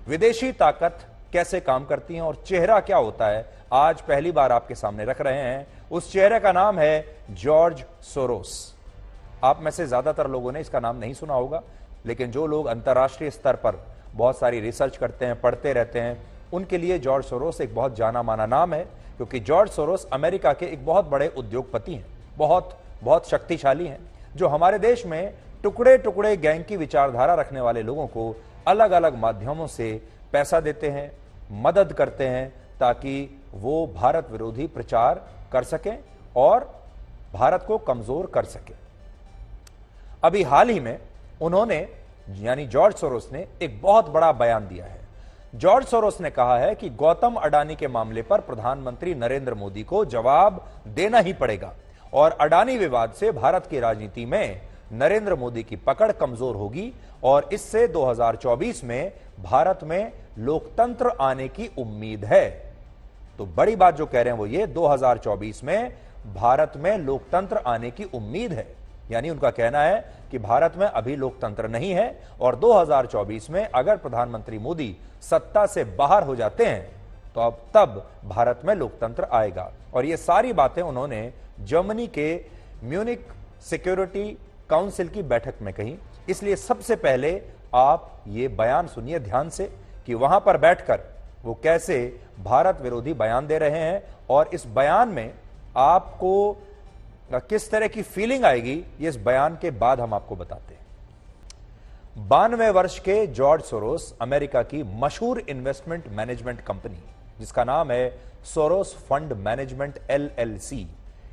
विदेशी ताकत कैसे काम करती है और चेहरा क्या होता है, आज पहली बार आपके सामने रख रहे हैं। उस चेहरे का नाम है जॉर्ज सोरोस। आप में से ज्यादातर लोगों ने इसका नाम नहीं सुना होगा, लेकिन जो लोग अंतर्राष्ट्रीय स्तर पर बहुत सारी रिसर्च करते हैं, पढ़ते रहते हैं, उनके लिए जॉर्ज सोरोस एक बहुत जाना माना नाम है, क्योंकि जॉर्ज सोरोस अमेरिका के एक बहुत बड़े उद्योगपति हैं, बहुत बहुत शक्तिशाली हैं, जो हमारे देश में टुकड़े टुकड़े गैंग की विचारधारा रखने वाले लोगों को अलग अलग माध्यमों से पैसा देते हैं, मदद करते हैं, ताकि वो भारत विरोधी प्रचार कर सकें और भारत को कमजोर कर सकें। अभी हाल ही में उन्होंने यानी जॉर्ज सोरोस ने एक बहुत बड़ा बयान दिया है। जॉर्ज सोरोस ने कहा है कि गौतम अडानी के मामले पर प्रधानमंत्री नरेंद्र मोदी को जवाब देना ही पड़ेगा और अडानी विवाद से भारत की राजनीति में नरेंद्र मोदी की पकड़ कमजोर होगी और इससे 2024 में भारत में लोकतंत्र आने की उम्मीद है। तो बड़ी बात जो कह रहे हैं वो ये, 2024 में भारत में लोकतंत्र आने की उम्मीद है। यानी उनका कहना है कि भारत में अभी लोकतंत्र नहीं है और 2024 में अगर प्रधानमंत्री मोदी सत्ता से बाहर हो जाते हैं तो अब तब भारत में लोकतंत्र आएगा। और ये सारी बातें उन्होंने जर्मनी के म्यूनिक सिक्योरिटी काउंसिल की बैठक में कही। इसलिए सबसे पहले आप ये बयान सुनिए ध्यान से कि वहां पर बैठकर वो कैसे भारत विरोधी बयान दे रहे हैं और इस बयान में आपको किस तरह की फीलिंग आएगी, ये इस बयान के बाद हम आपको बताते हैं। 92 वर्ष के जॉर्ज सोरोस अमेरिका की मशहूर इन्वेस्टमेंट मैनेजमेंट कंपनी जिसका नाम है सोरोस फंड मैनेजमेंट LLC,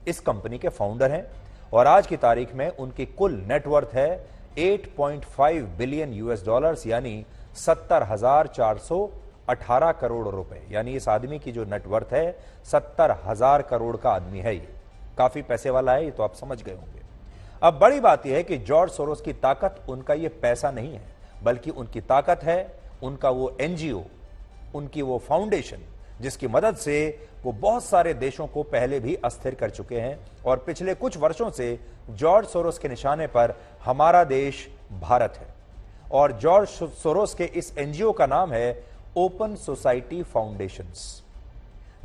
इस कंपनी के फाउंडर हैं और आज की तारीख में उनकी कुल नेटवर्थ है 8.5 बिलियन US डॉलर्स, यानी 70,418 करोड़ रुपए। यानी इस आदमी की जो नेटवर्थ है 70,000 करोड़ का आदमी है। ये काफी पैसे वाला है, ये तो आप समझ गए होंगे। अब बड़ी बात यह है कि जॉर्ज सोरोस की ताकत उनका ये पैसा नहीं है, बल्कि उनकी ताकत है उनका वो NGO, उनकी वो फाउंडेशन, जिसकी मदद से वो बहुत सारे देशों को पहले भी अस्थिर कर चुके हैं। और पिछले कुछ वर्षों से जॉर्ज सोरोस के निशाने पर हमारा देश भारत है और जॉर्ज सोरोस के इस NGO का नाम है ओपन सोसाइटी फाउंडेशंस,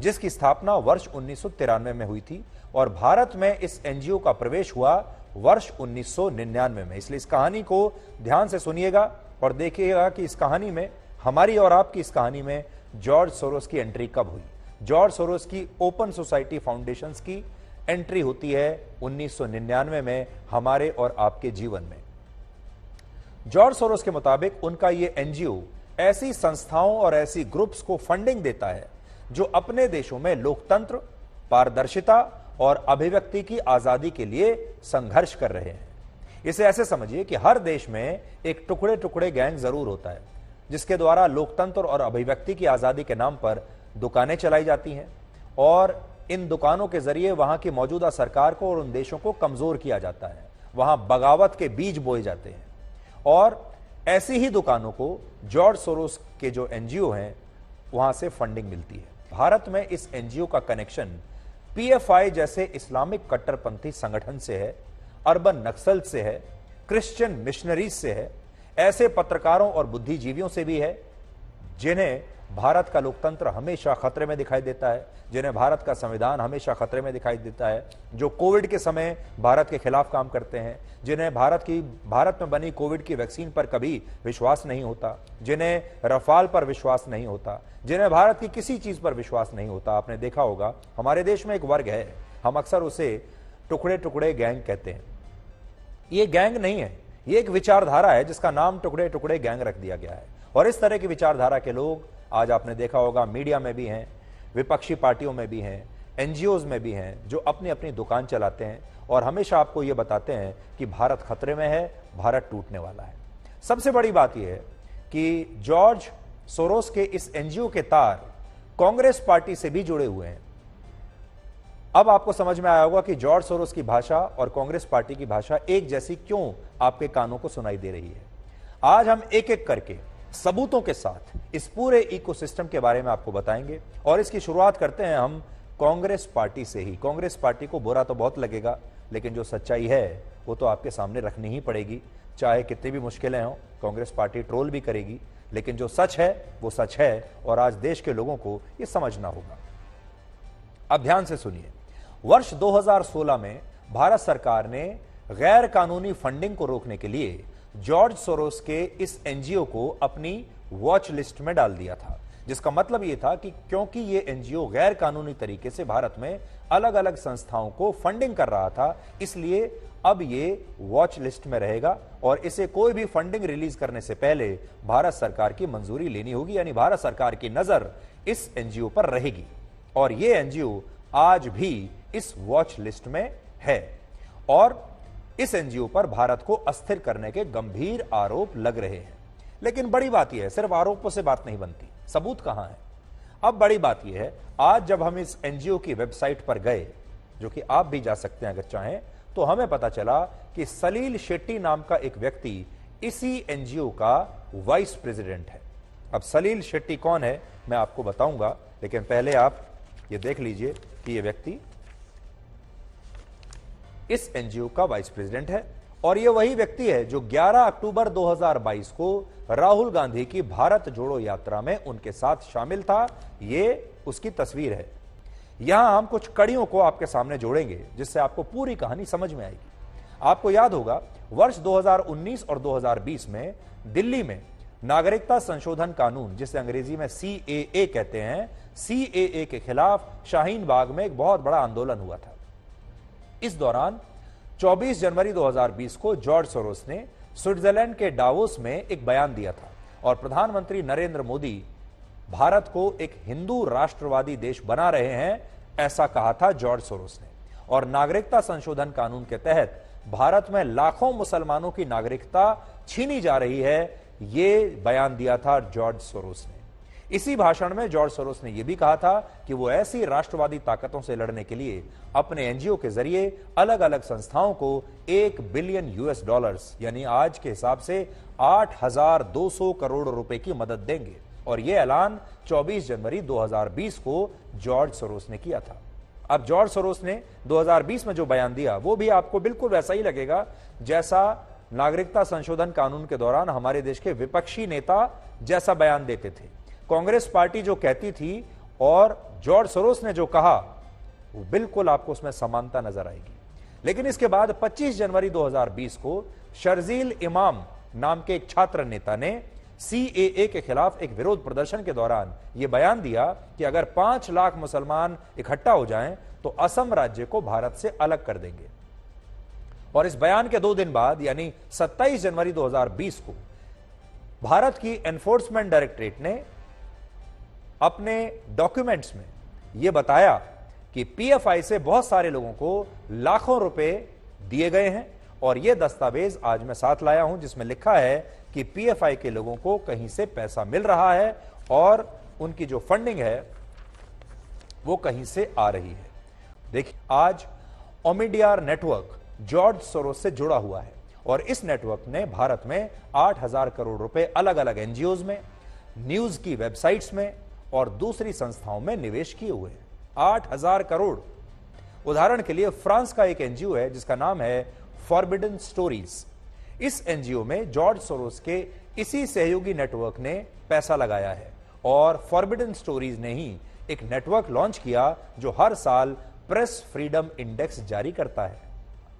जिसकी स्थापना वर्ष 1993 में हुई थी और भारत में इस NGO का प्रवेश हुआ वर्ष 1999 में। इसलिए इस कहानी को ध्यान से सुनिएगा और देखिएगा कि इस कहानी में, हमारी और आपकी इस कहानी में, जॉर्ज सोरोस की एंट्री कब हुई। जॉर्ज सोरोस की ओपन सोसाइटी फाउंडेशंस की एंट्री होती है 1999 में हमारे और आपके जीवन में। जॉर्ज सोरोस के मुताबिक उनका ये NGO ऐसी संस्थाओं और ऐसी ग्रुप्स को फंडिंग देता है जो अपने देशों में लोकतंत्र, पारदर्शिता और अभिव्यक्ति की आजादी के लिए संघर्ष कर रहे हैं। इसे ऐसे समझिए कि हर देश में एक टुकड़े टुकड़े गैंग जरूर होता है जिसके द्वारा लोकतंत्र और अभिव्यक्ति की आजादी के नाम पर दुकानें चलाई जाती हैं और इन दुकानों के जरिए वहां की मौजूदा सरकार को और उन देशों को कमजोर किया जाता है। वहां बगावत के बीज बोए जाते हैं और ऐसी ही दुकानों को जॉर्ज सोरोस के जो NGO हैं वहां से फंडिंग मिलती है। भारत में इस NGO का कनेक्शन PFI जैसे इस्लामिक कट्टरपंथी संगठन से है, अर्बन नक्सल से है, क्रिश्चियन मिशनरीज से है, ऐसे पत्रकारों और बुद्धिजीवियों से भी है जिन्हें भारत का लोकतंत्र हमेशा खतरे में दिखाई देता है, जिन्हें भारत का संविधान हमेशा खतरे में दिखाई देता है, जो कोविड के समय भारत के खिलाफ काम करते हैं, जिन्हें भारत में बनी कोविड की वैक्सीन पर कभी विश्वास नहीं होता, जिन्हें रफाल पर विश्वास नहीं होता, जिन्हें भारत की किसी चीज पर विश्वास नहीं होता। आपने देखा होगा हमारे देश में एक वर्ग है, हम अक्सर उसे टुकड़े टुकड़े गैंग कहते हैं। ये गैंग नहीं है, ये एक विचारधारा है जिसका नाम टुकड़े टुकड़े गैंग रख दिया गया है। और इस तरह की विचारधारा के लोग आज आपने देखा होगा मीडिया में भी हैं, विपक्षी पार्टियों में भी हैं, NGOs में भी हैं, जो अपनी अपनी दुकान चलाते हैं और हमेशा आपको यह बताते हैं कि भारत खतरे में है, भारत टूटने वाला है। सबसे बड़ी बात यह है कि जॉर्ज सोरोस के इस NGO के तार कांग्रेस पार्टी से भी जुड़े हुए हैं। अब आपको समझ में आया होगा कि जॉर्ज सोरोस की भाषा और कांग्रेस पार्टी की भाषा एक जैसी क्यों आपके कानों को सुनाई दे रही है। आज हम एक एक करके सबूतों के साथ इस पूरे इकोसिस्टम के बारे में आपको बताएंगे और इसकी शुरुआत करते हैं हम कांग्रेस पार्टी से ही। कांग्रेस पार्टी को बुरा तो बहुत लगेगा, लेकिन जो सच्चाई है वो तो आपके सामने रखनी ही पड़ेगी, चाहे कितनी भी मुश्किलें हों। कांग्रेस पार्टी ट्रोल भी करेगी, लेकिन जो सच है वो सच है और आज देश के लोगों को ये समझना होगा। अब ध्यान से सुनिए, वर्ष 2016 में भारत सरकार ने गैर कानूनी फंडिंग को रोकने के लिए जॉर्ज सोरोस के इस एनजीओ को अपनी वॉच लिस्ट में डाल दिया था, जिसका मतलब यह था कि क्योंकि ये एनजीओ गैर कानूनी तरीके से भारत में अलग अलग संस्थाओं को फंडिंग कर रहा था, इसलिए अब ये वॉच लिस्ट में रहेगा और इसे कोई भी फंडिंग रिलीज करने से पहले भारत सरकार की मंजूरी लेनी होगी, यानी भारत सरकार की नजर इस एनजीओ पर रहेगी। और ये एनजीओ आज भी इस वॉच लिस्ट में है और इस एनजीओ पर भारत को अस्थिर करने के गंभीर आरोप लग रहे हैं। लेकिन बड़ी बात यह है, सिर्फ आरोपों से बात नहीं बनती, सबूत कहां है? अब बड़ी बात यह है, आज जब हम इस एनजीओ की वेबसाइट पर गए, जो कि आप भी जा सकते हैं अगर चाहें, तो हमें पता चला कि सलील शेट्टी नाम का एक व्यक्ति इसी एनजीओ का वाइस प्रेसिडेंट है। अब सलील शेट्टी कौन है मैं आपको बताऊंगा, लेकिन पहले आप ये देख लीजिए कि ये व्यक्ति इस एनजीओ का वाइस प्रेसिडेंट है और ये वही व्यक्ति है जो 11 अक्टूबर 2022 को राहुल गांधी की भारत जोड़ो यात्रा में उनके साथ शामिल था। ये उसकी तस्वीर है। यहां हम कुछ कड़ियों को आपके सामने जोड़ेंगे जिससे आपको पूरी कहानी समझ में आएगी। आपको याद होगा, वर्ष 2019 और 2020 में दिल्ली में नागरिकता संशोधन कानून, जिसे अंग्रेजी में CAA कहते हैं, CAA के खिलाफ शाहीन बाग में एक बहुत बड़ा आंदोलन हुआ था। इस दौरान 24 जनवरी 2020 को जॉर्ज सोरोस ने स्विट्जरलैंड के डावोस में एक बयान दिया था और प्रधानमंत्री नरेंद्र मोदी भारत को एक हिंदू राष्ट्रवादी देश बना रहे हैं, ऐसा कहा था जॉर्ज सोरोस ने। और नागरिकता संशोधन कानून के तहत भारत में लाखों मुसलमानों की नागरिकता छीनी जा रही है, यह बयान दिया था जॉर्ज सोरोस ने। इसी भाषण में जॉर्ज सोरोस ने यह भी कहा था कि वो ऐसी राष्ट्रवादी ताकतों से लड़ने के लिए अपने एनजीओ के जरिए अलग अलग संस्थाओं को $1 बिलियन यानी आज के हिसाब से 8,200 करोड़ रुपए की मदद देंगे। और यह ऐलान 24 जनवरी 2020 को जॉर्ज सोरोस ने किया था। अब जॉर्ज सोरोस ने 2020 में जो बयान दिया वो भी आपको बिल्कुल वैसा ही लगेगा जैसा नागरिकता संशोधन कानून के दौरान हमारे देश के विपक्षी नेता जैसा बयान देते थे। कांग्रेस पार्टी जो कहती थी और जॉर्ज सोरोस ने जो कहा, वो बिल्कुल आपको उसमें समानता नजर आएगी। लेकिन इसके बाद 25 जनवरी 2020 को शर्जील इमाम नाम के एक छात्र नेता ने CAA के खिलाफ एक विरोध प्रदर्शन के दौरान यह बयान दिया कि अगर 5 लाख मुसलमान इकट्ठा हो जाएं तो असम राज्य को भारत से अलग कर देंगे। और इस बयान के 2 दिन बाद यानी 27 जनवरी 2020 को भारत की एनफोर्समेंट डायरेक्टरेट ने अपने डॉक्यूमेंट्स में यह बताया कि PFI से बहुत सारे लोगों को लाखों रुपए दिए गए हैं। और यह दस्तावेज आज मैं साथ लाया हूं जिसमें लिखा है कि PFI के लोगों को कहीं से पैसा मिल रहा है और उनकी जो फंडिंग है वो कहीं से आ रही है। देखिए, आज ओमिडियार नेटवर्क जॉर्ज सोरोस से जुड़ा हुआ है और इस नेटवर्क ने भारत में 8,000 करोड़ रुपए अलग अलग एनजीओज में, न्यूज की वेबसाइट्स में और दूसरी संस्थाओं में निवेश किए हुए हैं। 8,000 करोड़। उदाहरण के लिए फ्रांस का एक एनजीओ है जिसका नाम है फॉरबिडन स्टोरीज। इस एनजीओ में जॉर्ज सोरोस के इसी सहयोगी नेटवर्क ने पैसा लगाया है और फॉरबिडन स्टोरीज ने ही एक नेटवर्क लॉन्च किया जो हर साल प्रेस फ्रीडम इंडेक्स जारी करता है।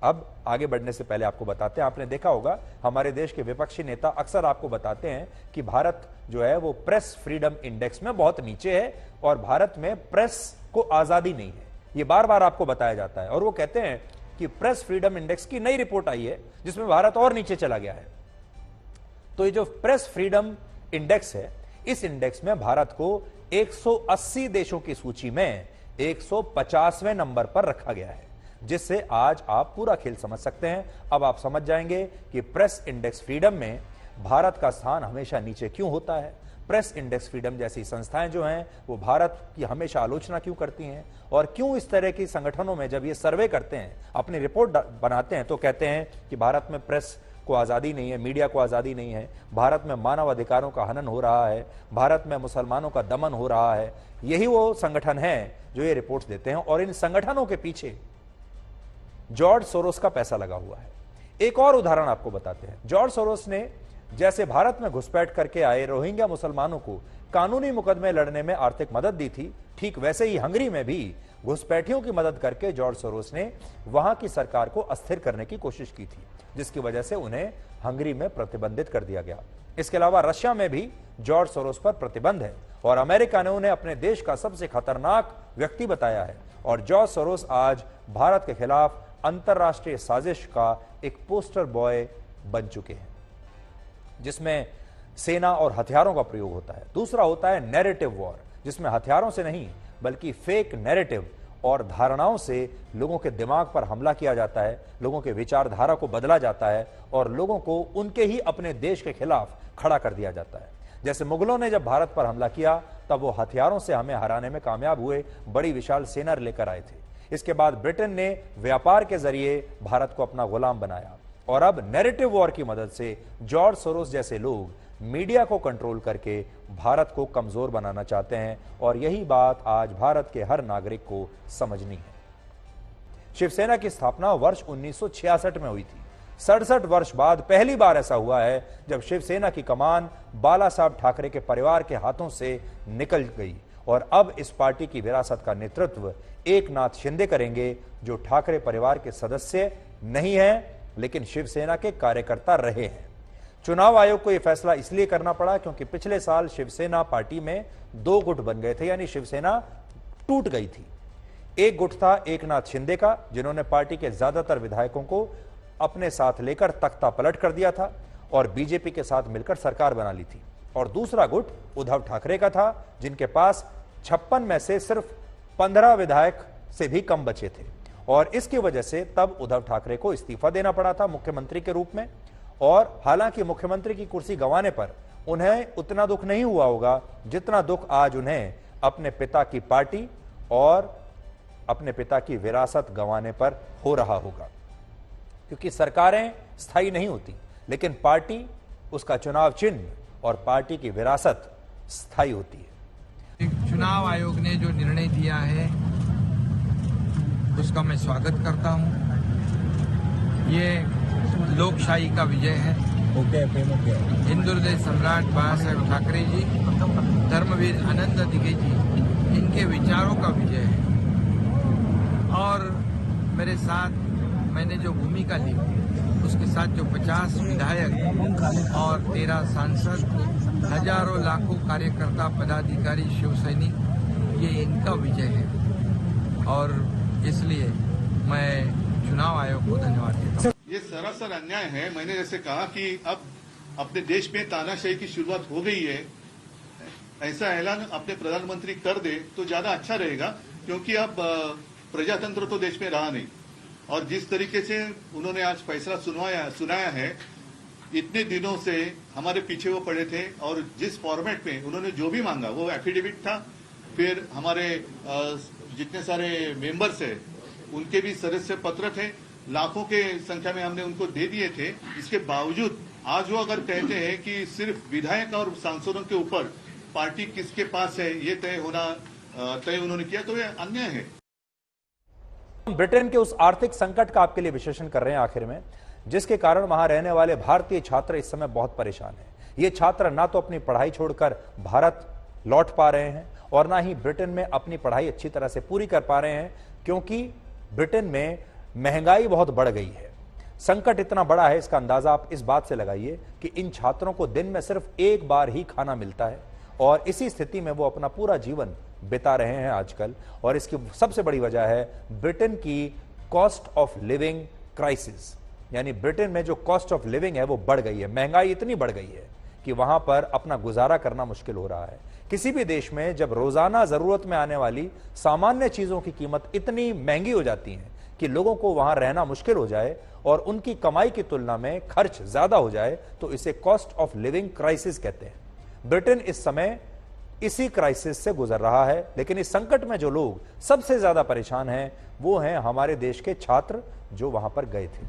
अब आगे बढ़ने से पहले आपको बताते हैं, आपने देखा होगा हमारे देश के विपक्षी नेता अक्सर आपको बताते हैं कि भारत जो है वो प्रेस फ्रीडम इंडेक्स में बहुत नीचे है और भारत में प्रेस को आजादी नहीं है। ये बार बार आपको बताया जाता है और वो कहते हैं कि प्रेस फ्रीडम इंडेक्स की नई रिपोर्ट आई है जिसमें भारत और नीचे चला गया है। तो ये जो प्रेस फ्रीडम इंडेक्स है, इस इंडेक्स में भारत को 180 देशों की सूची में 150वें नंबर पर रखा गया है, जिससे आज आप पूरा खेल समझ सकते हैं। अब आप समझ जाएंगे कि प्रेस इंडेक्स फ्रीडम में भारत का स्थान हमेशा नीचे क्यों होता है। प्रेस इंडेक्स फ्रीडम जैसी संस्थाएं जो हैं वो भारत की हमेशा आलोचना क्यों करती हैं और क्यों इस तरह की संगठनों में जब ये सर्वे करते हैं, अपनी रिपोर्ट बनाते हैं तो कहते हैं कि भारत में प्रेस को आज़ादी नहीं है, मीडिया को आज़ादी नहीं है, भारत में मानव अधिकारों का हनन हो रहा है, भारत में मुसलमानों का दमन हो रहा है। यही वो संगठन है जो ये रिपोर्ट्स देते हैं और इन संगठनों के पीछे जॉर्ज सोरोस का पैसा लगा हुआ है। एक और उदाहरण आपको बताते हैं। जॉर्ज सोरोस ने जैसे भारत में घुसपैठ करके आए रोहिंग्या मुसलमानों को कानूनी मुकदमे लड़ने में आर्थिक मदद दी थी, ठीक वैसे ही हंगरी में भी घुसपैठियों की मदद करके जॉर्ज सोरोस ने वहां की सरकार को अस्थिर करने की कोशिश की थी, जिसकी वजह से उन्हें हंगरी में प्रतिबंधित कर दिया गया। इसके अलावा रशिया में भी जॉर्ज सोरोस पर प्रतिबंध है और अमेरिका ने उन्हें अपने देश का सबसे खतरनाक व्यक्ति बताया है। और जॉर्ज सोरोस आज भारत के खिलाफ अंतरराष्ट्रीय साजिश का एक पोस्टर बॉय बन चुके हैं, जिसमें सेना और हथियारों का प्रयोग होता है। दूसरा होता है नैरेटिव वॉर, जिसमें हथियारों से नहीं बल्कि फेक नैरेटिव और धारणाओं से लोगों के दिमाग पर हमला किया जाता है, लोगों के विचारधारा को बदला जाता है और लोगों को उनके ही अपने देश के खिलाफ खड़ा कर दिया जाता है। जैसे मुगलों ने जब भारत पर हमला किया तब वो हथियारों से हमें हराने में कामयाब हुए, बड़ी विशाल सेना लेकर आए थे। इसके बाद ब्रिटेन ने व्यापार के जरिए भारत को अपना गुलाम बनाया और अब नैरेटिव वॉर की मदद से जॉर्ज सोरोस जैसे लोग मीडिया को कंट्रोल करके भारत को कमजोर बनाना चाहते हैं और यही बात आज भारत के हर नागरिक को समझनी है। शिवसेना की स्थापना वर्ष 1966 में हुई थी। 67 वर्ष बाद पहली बार ऐसा हुआ है जब शिवसेना की कमान बाला साहब ठाकरे के परिवार के हाथों से निकल गई और अब इस पार्टी की विरासत का नेतृत्व एकनाथ शिंदे करेंगे, जो ठाकरे परिवार के सदस्य नहीं हैं लेकिन शिवसेना के कार्यकर्ता रहे हैं। चुनाव आयोग को यह फैसला इसलिए करना पड़ा क्योंकि पिछले साल शिवसेना पार्टी में 2 गुट बन गए थे, यानी शिवसेना टूट गई थी। एक गुट था एकनाथ शिंदे का, जिन्होंने पार्टी के ज्यादातर विधायकों को अपने साथ लेकर तख्ता पलट कर दिया था और बीजेपी के साथ मिलकर सरकार बना ली थी। और दूसरा गुट उद्धव ठाकरे का था, जिनके पास 56 में से सिर्फ 15 विधायक से भी कम बचे थे और इसकी वजह से तब उद्धव ठाकरे को इस्तीफा देना पड़ा था मुख्यमंत्री के रूप में। और हालांकि मुख्यमंत्री की कुर्सी गंवाने पर उन्हें उतना दुख नहीं हुआ होगा जितना दुख आज उन्हें अपने पिता की पार्टी और अपने पिता की विरासत गंवाने पर हो रहा होगा, क्योंकि सरकारें स्थायी नहीं होती लेकिन पार्टी, उसका चुनाव चिन्ह और पार्टी की विरासत स्थायी होती है। चुनाव आयोग ने जो निर्णय दिया है उसका मैं स्वागत करता हूं। ये लोकशाही का विजय है। हिंदू हृदय सम्राट बाला साहेब ठाकरे जी, धर्मवीर आनंद दिघे जी, इनके विचारों का विजय है। और मेरे साथ मैंने जो भूमिका ली उसके साथ जो 50 विधायक और 13 सांसद, हजारों लाखों कार्यकर्ता, पदाधिकारी, शिव सैनिक, ये इनका विजय है और इसलिए मैं चुनाव आयोग को धन्यवाद देता हूँ। ये सरासर अन्याय है। मैंने जैसे कहा कि अब अपने देश में तानाशाही की शुरुआत हो गई है, ऐसा ऐलान अपने प्रधानमंत्री कर दे तो ज्यादा अच्छा रहेगा, क्योंकि अब प्रजातंत्र तो देश में रहा नहीं और जिस तरीके से उन्होंने आज फैसला सुनाया है, इतने दिनों से हमारे पीछे वो पड़े थे और जिस फॉर्मेट में उन्होंने जो भी मांगा वो एफिडेविट था, फिर हमारे जितने सारे मेंबर्स है उनके भी सदस्य पत्र थे, लाखों के संख्या में हमने उनको दे दिए थे। इसके बावजूद आज वो अगर कहते हैं कि सिर्फ विधायक और सांसदों के ऊपर पार्टी किसके पास है ये तय उन्होंने किया, तो ये अन्याय है। ब्रिटेन के उस आर्थिक संकट का आपके लिए विश्लेषण कर रहे हैं आखिर में, जिसके कारण वहां रहने वाले भारतीय छात्र इस समय बहुत परेशान हैं। ये छात्र ना तो अपनी पढ़ाई छोड़कर भारत लौट पा रहे हैं और ना ही ब्रिटेन में अपनी पढ़ाई अच्छी तरह से पूरी कर पा रहे हैं, क्योंकि ब्रिटेन में महंगाई बहुत बढ़ गई है। संकट इतना बड़ा है, इसका अंदाजा आप इस बात से लगाइए कि इन छात्रों को दिन में सिर्फ एक बार ही खाना मिलता है और इसी स्थिति में वो अपना पूरा जीवन बिता रहे हैं आजकल। और इसकी सबसे बड़ी वजह है ब्रिटेन की कॉस्ट ऑफ लिविंग क्राइसिस, यानी ब्रिटेन में जो कॉस्ट ऑफ लिविंग है वो बढ़ गई है। महंगाई इतनी बढ़ गई है कि वहां पर अपना गुजारा करना मुश्किल हो रहा है। किसी भी देश में जब रोजाना जरूरत में आने वाली सामान्य चीजों की कीमत इतनी महंगी हो जाती है कि लोगों को वहां रहना मुश्किल हो जाए और उनकी कमाई की तुलना में खर्च ज्यादा हो जाए, तो इसे कॉस्ट ऑफ लिविंग क्राइसिस कहते हैं। ब्रिटेन इस समय इसी क्राइसिस से गुजर रहा है, लेकिन इस संकट में जो लोग सबसे ज्यादा परेशान हैं वो हैं हमारे देश के छात्र जो वहां पर गए थे।